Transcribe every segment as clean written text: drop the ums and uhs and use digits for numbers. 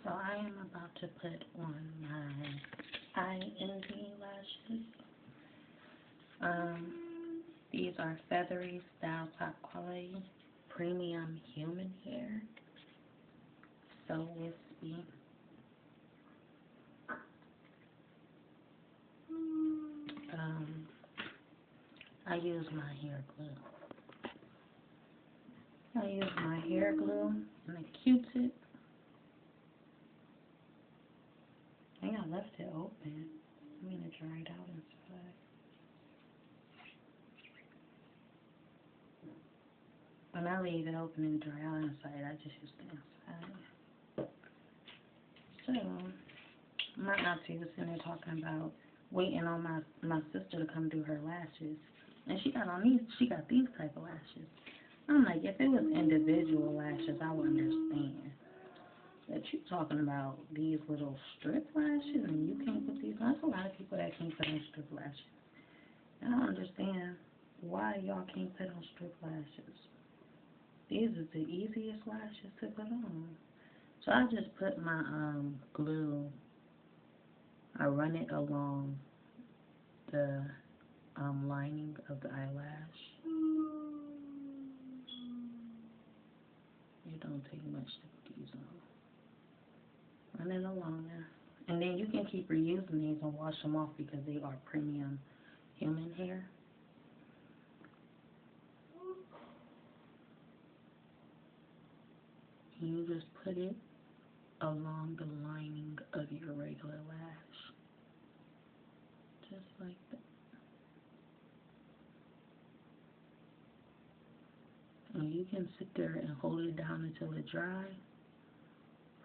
So I am about to put on my eye envy lashes. These are Feathery Style Top Quality Premium Human Hair. So wispy. I use my hair glue. I use my hair glue and a Q-tip. I think I left it open. I'm going to dry it out inside. When I leave it open and dry out inside, I just use the inside. So, my auntie was sitting there talking about waiting on my sister to come do her lashes. And she got these type of lashes. I'm like, if it was individual lashes, I would understand. But you talking about these little strip lashes and you can't put these on? There's a lot of people that can't put on strip lashes. I don't understand why y'all can't put on strip lashes. These are the easiest lashes to put on. So I just put my glue, I run it along the lining of the eyelash. It don't take much to put these on. Run it along there. And then you can keep reusing these and wash them off because they are premium human hair. And you just put it along the lining of your regular lash. Just like that. And you can sit there and hold it down until it dries,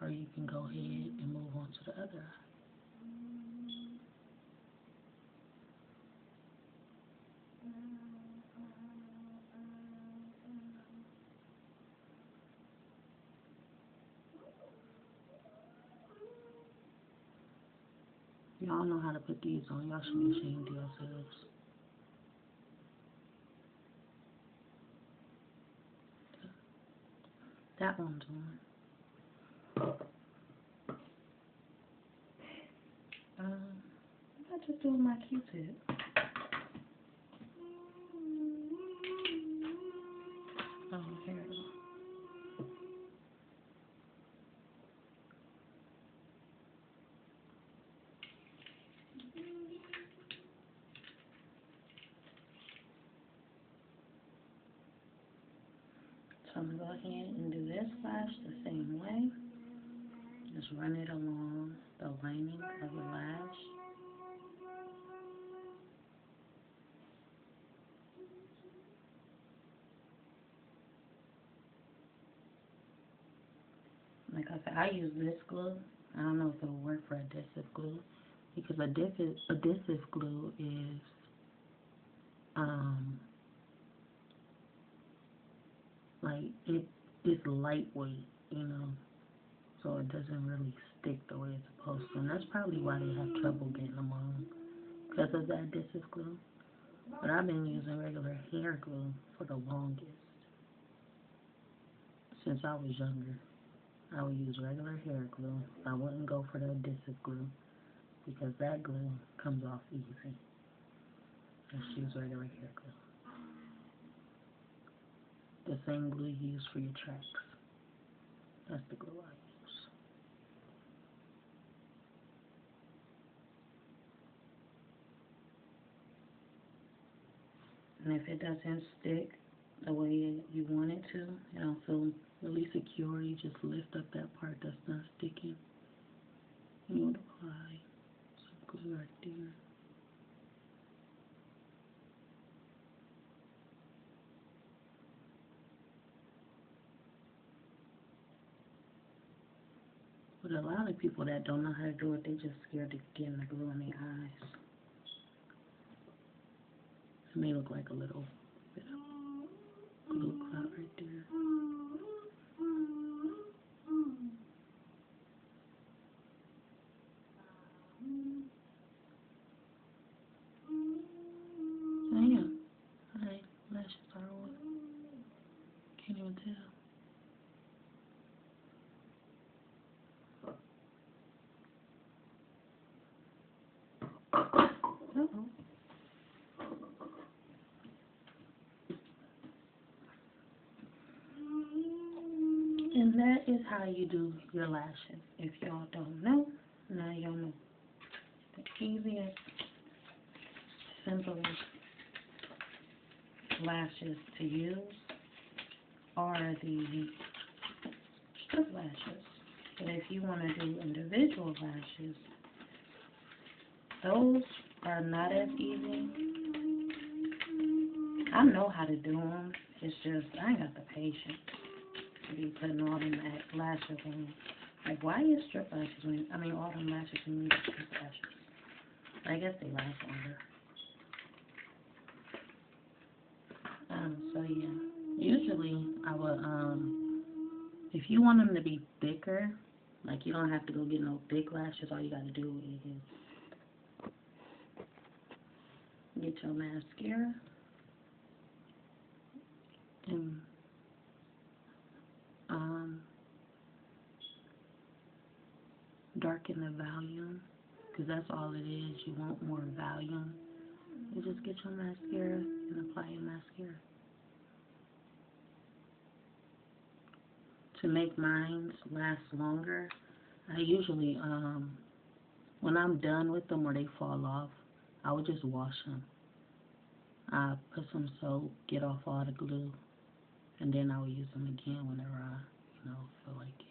or you can go ahead and move on to the other eye. Y'all know how to put these on. Y'all should be ashamed of yourselves. That one's on. I just do my Q-tip. Oh, here it is. So I'm going to go ahead and do this lash the same way. Just run it along the lining of the lash. Like I said, I use this glue. I don't know if it'll work for adhesive glue, because adhesive glue is like it's lightweight, you know, so it doesn't really stick the way it's supposed to. And that's probably why they have trouble getting them on, because of that adhesive glue. But I've been using regular hair glue for the longest. Since I was younger, I would use regular hair glue. I wouldn't go for the adhesive glue, because that glue comes off easy. Just use regular hair glue. The same glue you use for your tracks. That's the glue I use. And if it doesn't stick the way you want it to, you don't feel really secure, you just lift up that part that's not sticking. You would apply some glue right there. But a lot of people that don't know how to do it, they just scared to get the glue in their eyes. It may look like a little bit of glue cloud right there. So yeah, my lashes are on. Can't even tell. And that is how you do your lashes. If y'all don't know, now y'all know. The easiest, simplest lashes to use are the strip lashes. But if you want to do individual lashes, those are not as easy. I know how to do them. It's just I ain't got the patience to be putting all them lashes on. Like, why is strip lashes when, all them lashes when you need strip lashes? I guess they last longer. So yeah, usually I would, if you want them to be thicker, like you don't have to go get no thick lashes, all you gotta do is get your mascara and darken the volume, because that's all it is. You want more volume. You just get your mascara and apply your mascara. To make mine last longer, I usually, when I'm done with them or they fall off, I would just wash them. I put some soap, get off all the glue, and then I will use them again whenever I, feel like it.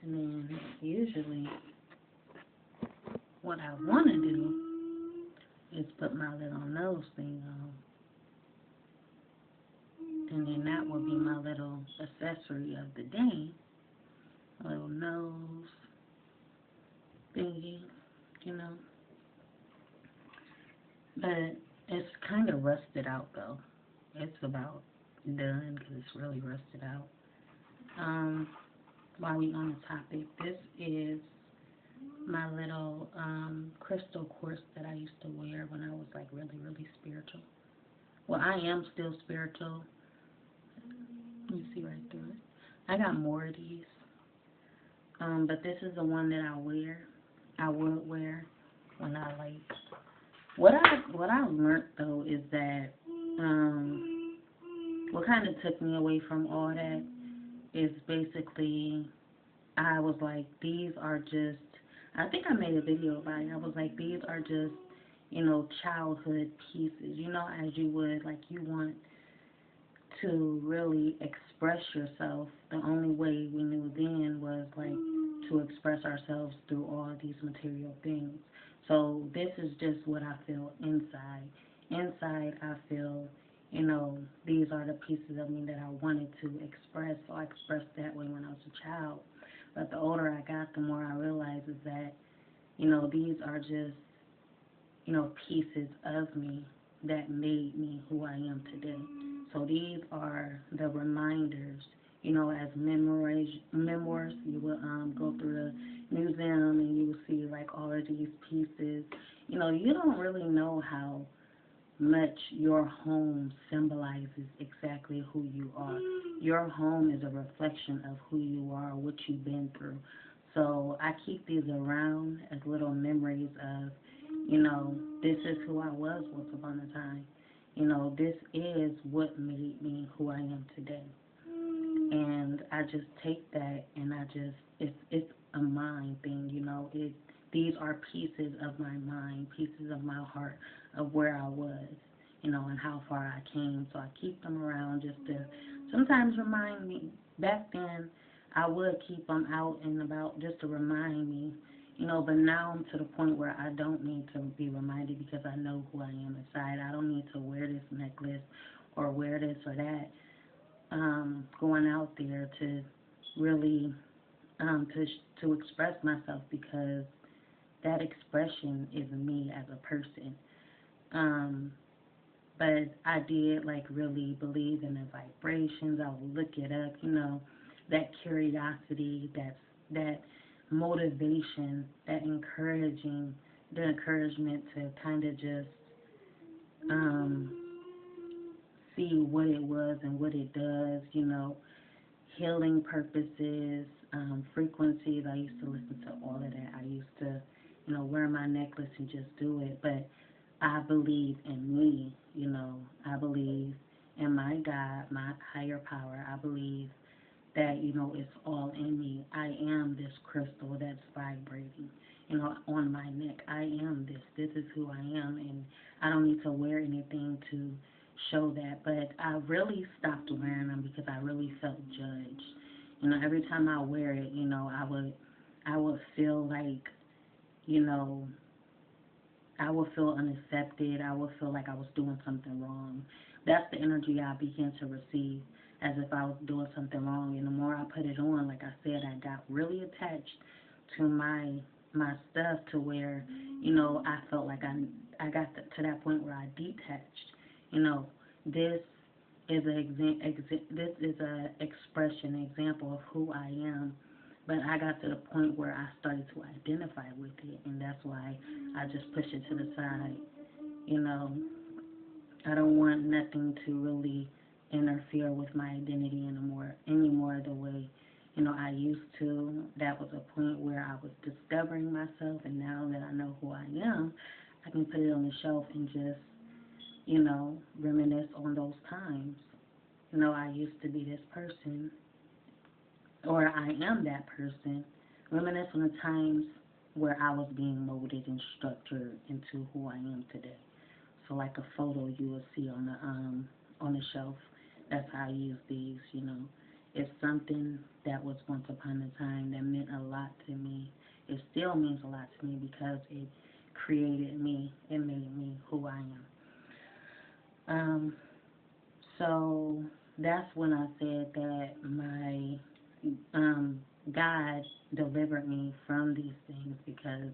And then usually what I want to do is put my little nose thing on. And then that will be my little accessory of the day. A little nose thingy, But it's kind of rusted out though. It's about done because it's really rusted out. While we on the topic, this is my little crystal quartz that I used to wear when I was like really, really spiritual. Well, I am still spiritual. You see right through it. I got more of these. But this is the one that I would wear when I like. What I learned though is that what kind of took me away from all that is basically I was like, these are just, I think I made a video about it. I was like, these are just, childhood pieces, as you would, like you want to really express yourself. The only way we knew then was like to express ourselves through all these material things. So this is just what I feel inside. Inside, I feel, these are the pieces of me that I wanted to express. So I expressed that way when I was a child. But the older I got, the more I realized is that, these are just, pieces of me that made me who I am today. So these are the reminders, as memoirs. You will go through the museum and you will see like all of these pieces. You don't really know how much your home symbolizes exactly who you are. Your home is a reflection of who you are, what you've been through. So I keep these around as little memories of, this is who I was once upon a time. This is what made me who I am today. And I just take that and it's a mind thing, these are pieces of my mind, pieces of my heart, of where I was, and how far I came. So I keep them around just to sometimes remind me. Back then, I would keep them out and about just to remind me, but now I'm to the point where I don't need to be reminded because I know who I am inside. I don't need to wear this necklace or wear this or that. Going out there to really to express myself, because that expression is me as a person. But I did like really believe in the vibrations. I would look it up, that curiosity, that motivation, that the encouragement to kind of just see what it was and what it does, healing purposes, frequencies. I used to listen to all of that. I used to, wear my necklace and just do it. But I believe in me, I believe in my God, my higher power. I believe that, it's all in me. I am this crystal that's vibrating, on my neck. I am this. This is who I am, and I don't need to wear anything to show that. But I really stopped wearing them because I really felt judged. Every time I wear it, I would feel like, you know, I would feel unaccepted. I would feel like I was doing something wrong. That's the energy I began to receive, as if I was doing something wrong. And the more I put it on, like I said, I got really attached to my stuff, to where, I felt like I got to that point where I detached. This is this is a expression, example of who I am. But I got to the point where I started to identify with it, and that's why I just push it to the side. You know, I don't want nothing to really interfere with my identity anymore the way, I used to. That was a point where I was discovering myself, and now that I know who I am, I can put it on the shelf and just, reminisce on those times. I used to be this person, or I am that person. Reminisce on the times where I was being molded and structured into who I am today. So like a photo you will see on the shelf. That's how I use these. It's something that was once upon a time that meant a lot to me. It still means a lot to me because it created me. It made me who I am. So that's when I said that my God delivered me from these things, because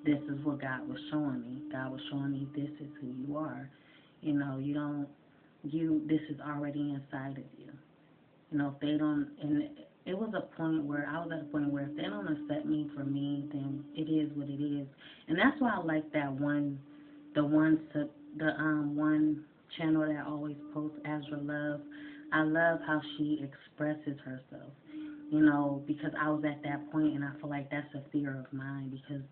this is what God was showing me. God was showing me, this is who you are. This is already inside of you. If they don't, and it was a point where I was at a point where if they don't accept me for me, then it is what it is. And that's why I like that one channel that always posts Azra Love. I love how she expresses herself. Because I was at that point, and I feel like that's a fear of mine, because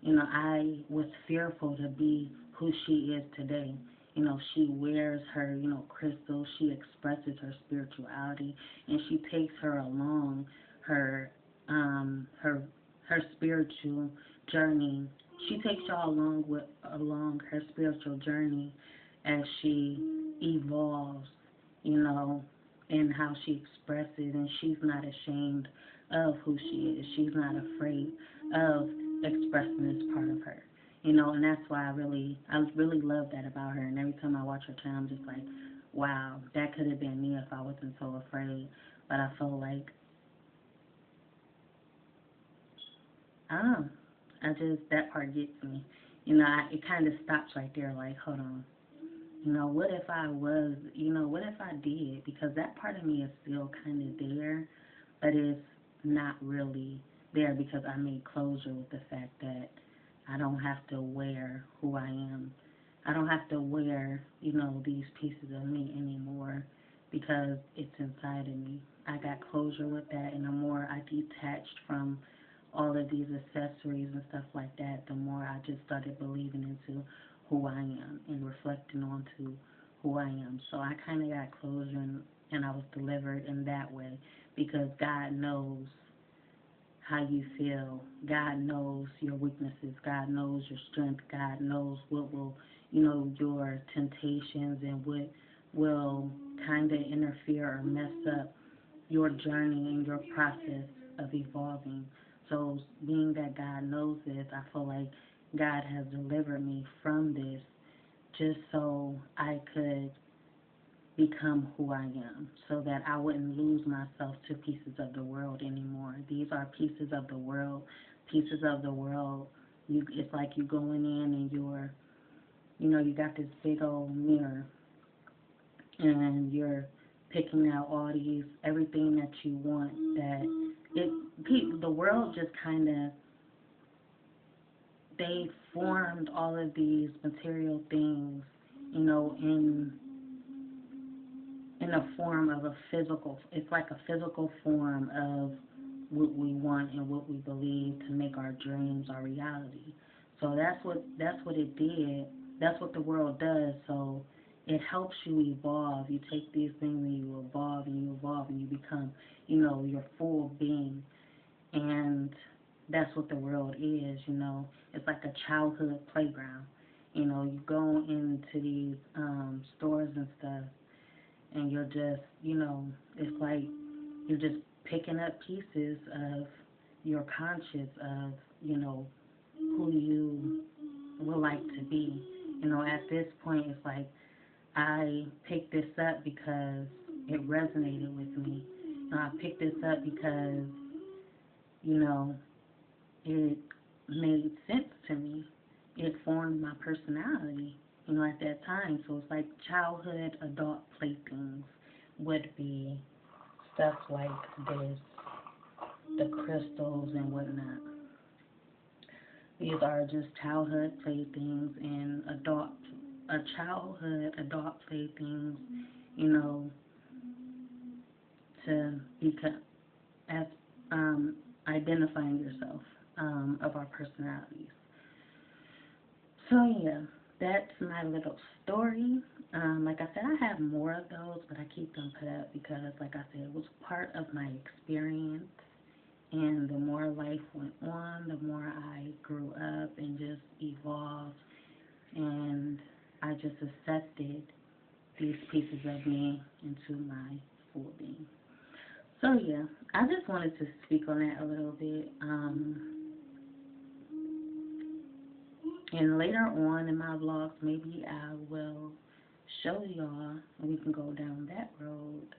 I was fearful to be who she is today. She wears her, crystals. She expresses her spirituality, and she takes her along her, her spiritual journey. She takes y'all along her spiritual journey as she evolves, you know, and how she expresses, and she's not ashamed of who she is. She's not afraid of expressing this part of her. And that's why I really love that about her. And every time I watch her channel, I'm just like, wow, that could have been me if I wasn't so afraid. But I feel like, I don't know, that part gets me. It kind of stops right there, like, hold on. What if I was, what if I did? Because that part of me is still kind of there, but it's not really there, because I made closure with the fact that I don't have to wear who I am. I don't have to wear, these pieces of me anymore, because it's inside of me. I got closure with that, and the more I detached from all of these accessories and stuff like that, the more I just started believing into who I am and reflecting onto who I am. So I kind of got closure, and I was delivered in that way, because God knows how you feel. God knows your weaknesses. God knows your strength. God knows what will, your temptations, and what will kind of interfere or mess up your journey and your process of evolving. So being that God knows this, I feel like God has delivered me from this just so I could become who I am, so that I wouldn't lose myself to pieces of the world anymore. These are pieces of the world. Pieces of the world. It's like you going in, and you got this big old mirror, and you're picking out everything that you want. The world just kind of, they formed all of these material things, in in a form of a physical, it's like a physical form of what we want and what we believe to make our dreams our reality. So that's what it did. That's what the world does. So it helps you evolve. You take these things and you evolve and you evolve and you become, your full being. And that's what the world is, It's like a childhood playground. You go into these stores and stuff, and you're just, it's like you're just picking up pieces of your conscience of, who you would like to be. At this point, it's like I picked this up because it resonated with me. I picked this up because, it made sense to me. It formed my personality, at that time. So it's like childhood adult playthings would be stuff like this, the crystals and whatnot. These are just childhood playthings and childhood adult playthings, to become as identifying yourself of our personalities. So yeah, that's my little story. Like I said, I have more of those, but I keep them put up because, like I said, it was part of my experience. And the more life went on, the more I grew up and just evolved. And I just accepted these pieces of me into my full being. So yeah, I just wanted to speak on that a little bit. And later on in my vlogs, maybe I will show y'all, and we can go down that road.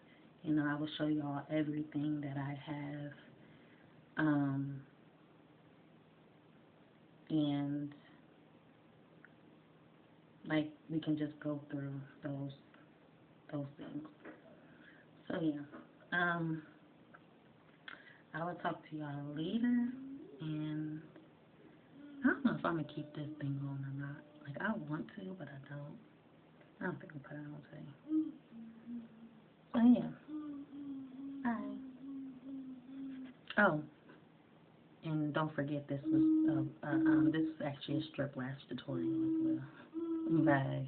I will show y'all everything that I have. And like we can just go through those things. So yeah, I will talk to y'all later, and I don't know if I'm gonna keep this thing on or not. Like I want to, but I don't. I don't think I'll put it on today. So yeah, bye. Oh, and don't forget this was actually a strip lash tutorial as well. Bye.